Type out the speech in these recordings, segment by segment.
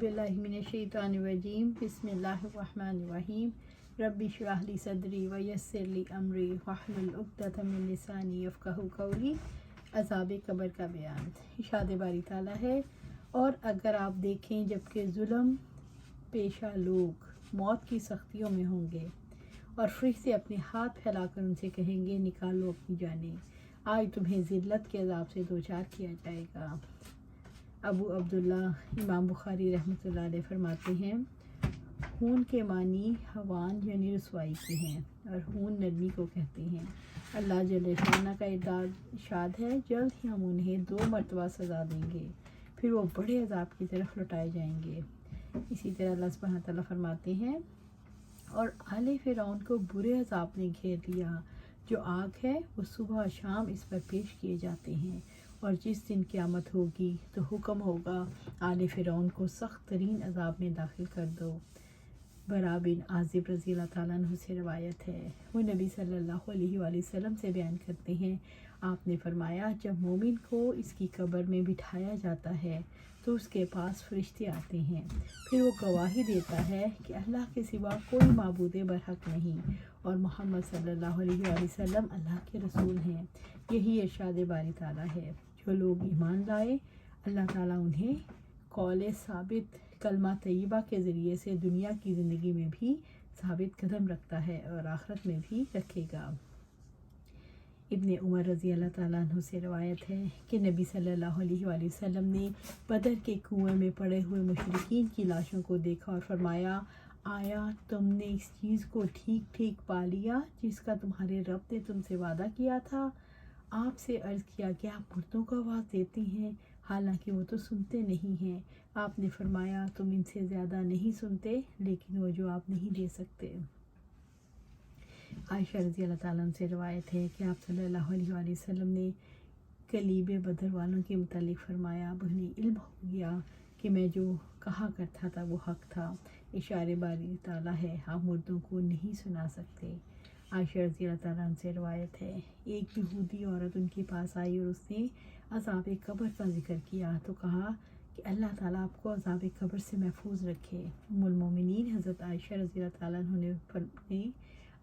बिल्लाहि मिनश्शैतानिर्रजीम बिस्मिल्लाहिर्रहमानिर्रहीम रब्बि इश्रह ली सदरी व यस्सिर ली अमरी वहलुल उक़दतम मिन लिसानी यफ़क़हू क़ौली। अज़ाब कब्र का बयान इरशाद बारी ताला है। और अगर आप देखें जबकि जुल्म पेशा लोग मौत की सख्तियों में होंगे और फरिश्ते अपने हाथ फैलाकर उनसे कहेंगे निकालो अपनी जानें, आज तुम्हें ज़िल्लत के अज़ाब से दो चार किया जाएगा। अबू अब्दुल्ला इमाम बुखारी रहमतुल्लाह अलैह फरमाते हैं, खून के मानी हवान यानी रसवाई के हैं और खून नरमी को कहते हैं। अल्लाह जल्ल शाना का इरशाद है, जल्द ही हम उन्हें 2 मरतबा सज़ा देंगे, फिर वो बड़े अज़ाब की तरफ लौटाए जाएंगे। इसी तरह अल्लाह सुब्हानहू व तआला फरमाते हैं, और आले फ़िरौन को बुरे अज़ाब ने घेर लिया, जो आग है वो सुबह शाम इस पर पेश किए जाते हैं, और जिस दिन क़यामत होगी तो हुक्म होगा आले फ़िरौन को सख्त तरीन अज़ाब में दाखिल कर दो। बरा बिन आज़िब रज़ी अल्लाह ताला अन्हु से रवायत है, वो नबी सल्लल्लाहु अलैहि वसल्लम से बयान करते हैं, आपने फरमाया, जब मोमिन को इसकी कब्र में बिठाया जाता है तो उसके पास फरिश्ते आते हैं, फिर वो गवाही देता है कि अल्लाह के सिवा कोई माबूद बरहक नहीं और मोहम्मद सल्लल्लाहु अलैहि वसल्लम अल्लाह के रसूल हैं। यही इरशाद बारी ताला है, जो लोग ईमान लाए अल्लाह ताला उन्हें कौले साबित कलमा तय्यबा के ज़रिए से दुनिया की ज़िंदगी में भी साबित कदम रखता है और आखिरत में भी रखेगा। इब्ने उमर रज़ी अल्लाह ताला अन्हु से रवायत है कि नबी सल्लल्लाहु अलैहि वसल्लम ने बदर के कुएं में पड़े हुए मुशरिकीन की लाशों को देखा और फरमाया, आया तुमने इस चीज़ को ठीक ठीक पा लिया जिसका तुम्हारे रब ने तुमसे वादा किया था। आपसे अर्ज़ किया कि आप मुर्दों को आवाज़ देती हैं, हालांकि वो तो सुनते नहीं हैं। आपने फरमाया, तुम इनसे ज़्यादा नहीं सुनते, लेकिन वो जो आप नहीं दे सकते। आयशा रज़ी अल्लाह ताला से रवायत है कि आप सल्लल्लाहु अलैहि वसल्लम ने कलीबे बदर वालों के मुतालिक फरमाया, अब उन्हें इल्म हो गया कि मैं जो कहा करता था वो हक़ था। इशारे बारी ताला है, आप मुर्दों को नहीं सुना सकते। आयशा रज़ी अल्लाह ताला से रवायत है, एक यहूदी औरत उनके पास आई और उसने अज़ाब कब्र का ज़िक्र किया तो कहा कि अल्लाह ताला आपको अज़ाब कब्र से महफूज रखे। उम्मुल मोमिनीन हज़रत आयशा रज़ी अल्लाह ताला ने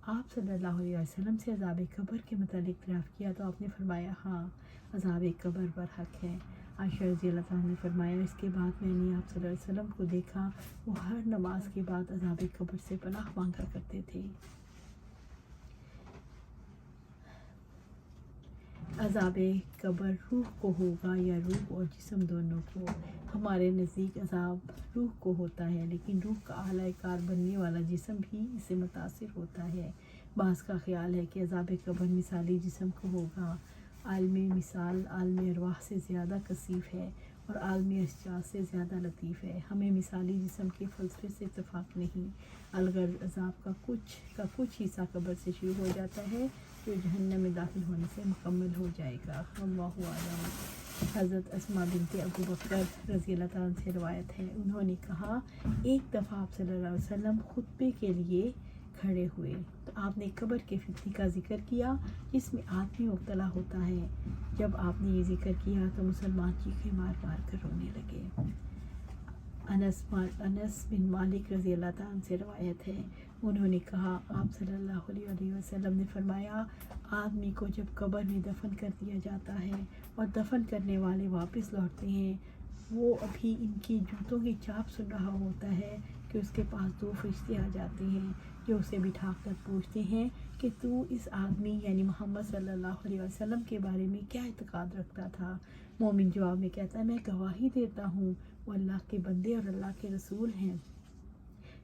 आप सल्लल्लाहु अलैहि वसल्लम से अज़ाब कब्र के मुतालिक दरियाफ़्त किया तो आपने फरमाया, हाँ अज़ाब कब्र पर हक़ है। आयशा रज़ी अल्लाह ताला ने फरमाया, इसके बाद मैंने आप सल्लल्लाहु अलैहि वसल्लम को देखा, वो हर नमाज के बाद अज़ाब कब्र से पनाह मांगा करते थे। अज़ाब कब्र रूह को होगा या रूह और जिस्म दोनों को? हमारे नज़दीक अज़ाब रूह को होता है, लेकिन रूह का आला कार बनने वाला जिस्म भी इससे मुतासिर होता है। बाज़ का ख्याल है कि अज़ाब कब्र मिसाली जिस्म को होगा। आलम मिसाल आलम अरवाह से ज़्यादा कसीफ है और आलम अशजाज से ज़्यादा लतीफ़ है। हमें मिसाली जिस्म के फ़लसफ़े से इत्तफ़ाक़ नहीं। अलगर अज़ाब का कुछ हिस्सा कब्र से शुरू हो जाता है, जो जहन्नम में दाखिल होने से मुकम्मल हो जाएगा। अल्लाहु आलम। हज़रत अस्मा बिनते अबू बकर रज़ी अल्लाह ताला से रवायत है, उन्होंने कहा, एक दफ़ा आप सल्लल्लाहु अलैहि वसल्लम खुतबे के लिए खड़े हुए तो आपने कब्र के फितने का जिक्र किया जिसमें आदमी मुब्तला होता है। जब आपने ये जिक्र किया तो मुसलमान चीखें मार मार कर रोने लगे। अनस बिन मालिक रज़ी अल्लाह ताला से रवायत है, उन्होंने कहा, आप सल्लल्लाहु अलैहि वसल्लम ने फरमाया, आदमी को जब कब्र में दफन कर दिया जाता है और दफन करने वाले वापस लौटते हैं, वो अभी इनकी जूतों की चाप सुन रहा होता है कि उसके पास 2 फरिश्ते आ जाते हैं जो उसे बिठा कर पूछते हैं कि तू इस आदमी यानी मोहम्मद सल्लल्लाहु अलैहि वसल्लम के बारे में क्या इत्क़ाद रखता था। मोमिन जवाब में कहता है, मैं गवाही देता हूँ वो अल्लाह के बंदे और अल्लाह के रसूल हैं।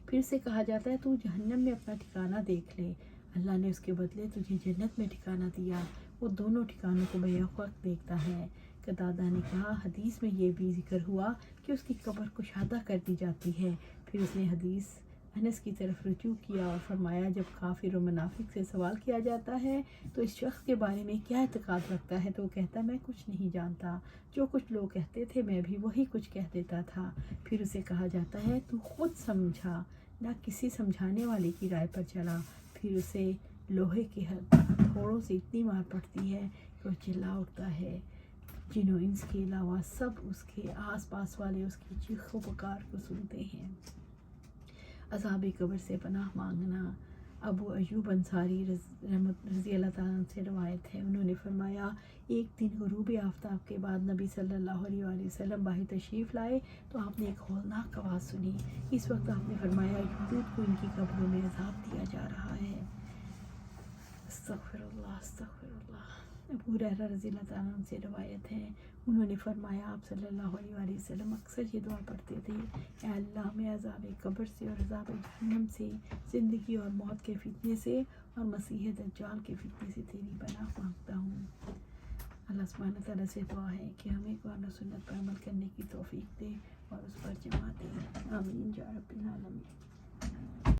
फिर से कहा जाता है, तू जहन्नम में अपना ठिकाना देख ले, अल्लाह ने उसके बदले तुझे जन्नत में ठिकाना दिया। वो दोनों ठिकानों को बेवक़्त देखता है। कतादा ने कहा, हदीस में ये भी जिक्र हुआ कि उसकी कब्र कुशादा कर दी जाती है। फिर उसने हदीस अनस की तरफ रुजू किया और फरमाया, जब काफिर और मुनाफिक से सवाल किया जाता है तो इस शख्स के बारे में क्या इत्क़ाद रखता है, तो वो कहता है, मैं कुछ नहीं जानता, जो कुछ लोग कहते थे मैं भी वही कुछ कह देता था। फिर उसे कहा जाता है, तू खुद समझा, ना किसी समझाने वाले की राय पर चला। फिर उसे लोहे के हथौड़ों से इतनी मार पड़ती है कि वो चिल्ला उठता है, جن و انس کے علاوہ سب اس کے آس پاس والے اس کی چیخ و پکار کو سنتے ہیں۔ عذاب قبر سے پناہ مانگنا۔ ابو ایوب انصاری رضی اللہ تعالیٰ عنہ سے روایت ہے، انہوں نے فرمایا ایک دن غروب آفتاب کے بعد نبی صلی اللہ علیہ وآلہ وسلم باہر تشریف لائے تو آپ نے ایک ہولناک آواز سنی۔ اس وقت آپ نے فرمایا یہود کو ان کی قبروں میں عذاب دیا جا رہا ہے۔ استغفر اللہ استغفر اللہ۔ ابو ہریرہ رضی اللہ تعالیٰ عنہ سے روایت ہے، انہوں نے فرمایا آپ صلی اللہ علیہ وآلہ وسلم اکثر یہ دعا پڑھتے تھے، اے اللہ میں عذاب قبر سے اور عذاب جہنم سے، زندگی اور موت کے فتنے سے اور مسیح دجال کے فتنے سے تیری پناہ مانگتا ہوں۔ اللہ سبحانہ تعالیٰ سے دعا ہے کہ ہمیں قرآن و سنت پر عمل کرنے کی توفیق دے اور اس پر جمع دے۔ آمین یا رب العالمین۔